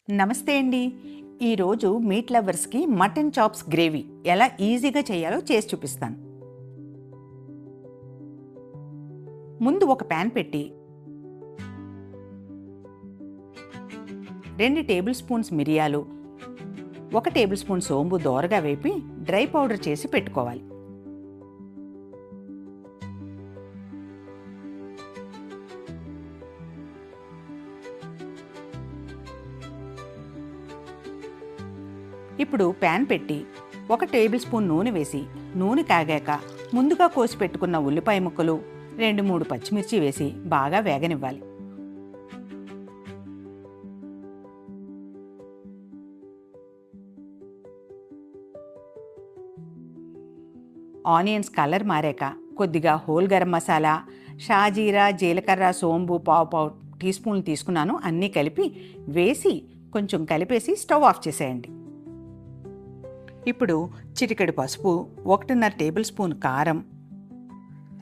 నమస్తే అండి. ఈరోజు మీట్ లవర్స్కి మటన్ చాప్స్ గ్రేవీ ఎలా ఈజీగా చేయాలో చేసి చూపిస్తాను. ముందు ఒక ప్యాన్ పెట్టి 2 టేబుల్ స్పూన్స్ మిరియాలు, 1 టేబుల్ స్పూన్ సోంపు దోరగా వేపి డ్రై పౌడర్ చేసి పెట్టుకోవాలి. ఇప్పుడు ప్యాన్ పెట్టి 1 టేబుల్ స్పూన్ నూనె వేసి నూనె కాగాక ముందుగా కోసి పెట్టుకున్న ఉల్లిపాయ ముక్కలు 2-3 పచ్చిమిర్చి వేసి బాగా వేగనివ్వాలి. ఆనియన్స్ కలర్ మారాక కొద్దిగా హోల్ గరం మసాలా, షాజీరా, జీలకర్ర, సోంపు పావు టీ స్పూన్లు తీసుకున్నాను. అన్నీ కలిపి వేసి కొంచెం కలిపేసి స్టవ్ ఆఫ్ చేసేయండి. ఇప్పుడు చిటికెడు పసుపు, 1.5 టేబుల్ స్పూన్ కారం,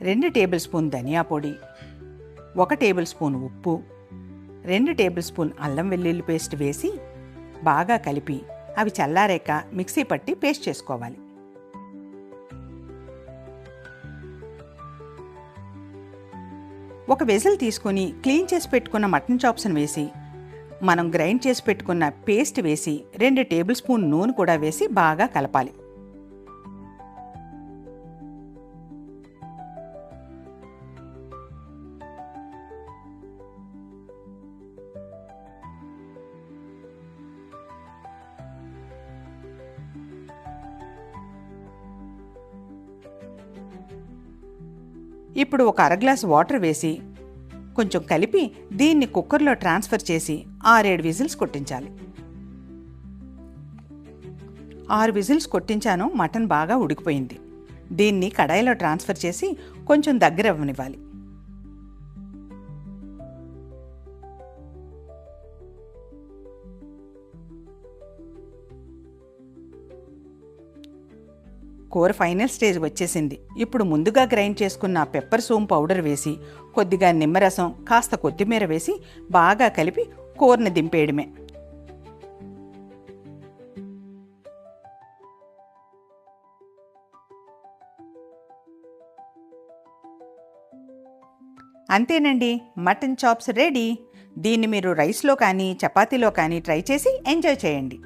2 టేబుల్ స్పూన్ ధనియా పొడి, 1 టేబుల్ స్పూన్ ఉప్పు, 2 టేబుల్ స్పూన్ అల్లం వెల్లుల్లి పేస్ట్ వేసి బాగా కలిపి అవి చల్లారాక మిక్సీ పట్టి పేస్ట్ చేసుకోవాలి. ఒక వెసల్ తీసుకొని క్లీన్ చేసి పెట్టుకున్న మటన్ చాప్స్ని వేసి మనం గ్రైండ్ చేసి పెట్టుకున్న పేస్ట్ వేసి 2 టేబుల్ స్పూన్ నూనె కూడా వేసి బాగా కలపాలి. ఇప్పుడు ఒక అరగ్లాస్ వాటర్ వేసి కొంచెం కలిపి దీన్ని కుక్కర్లో ట్రాన్స్ఫర్ చేసి 6-7 విజిల్స్ కొట్టించాలి. 6 విజిల్స్ కొట్టించాను. మటన్ బాగా ఉడికిపోయింది. దీన్ని కడాయిలో ట్రాన్స్ఫర్ చేసి కొంచెం దగ్గర అవ్వనివ్వాలి. కూర ఫైనల్ స్టేజ్ వచ్చేసింది. ఇప్పుడు ముందుగా గ్రైండ్ చేసుకున్న పెప్పర్ సోమ్ పౌడర్ వేసి కొద్దిగా నిమ్మరసం, కాస్త కొత్తిమీర వేసి బాగా కలిపి కూరని దింపేయడమే. అంతేనండి, మటన్ చాప్స్ రెడీ. దీన్ని మీరు రైస్లో కానీ చపాతీలో కానీ ట్రై చేసి ఎంజాయ్ చేయండి.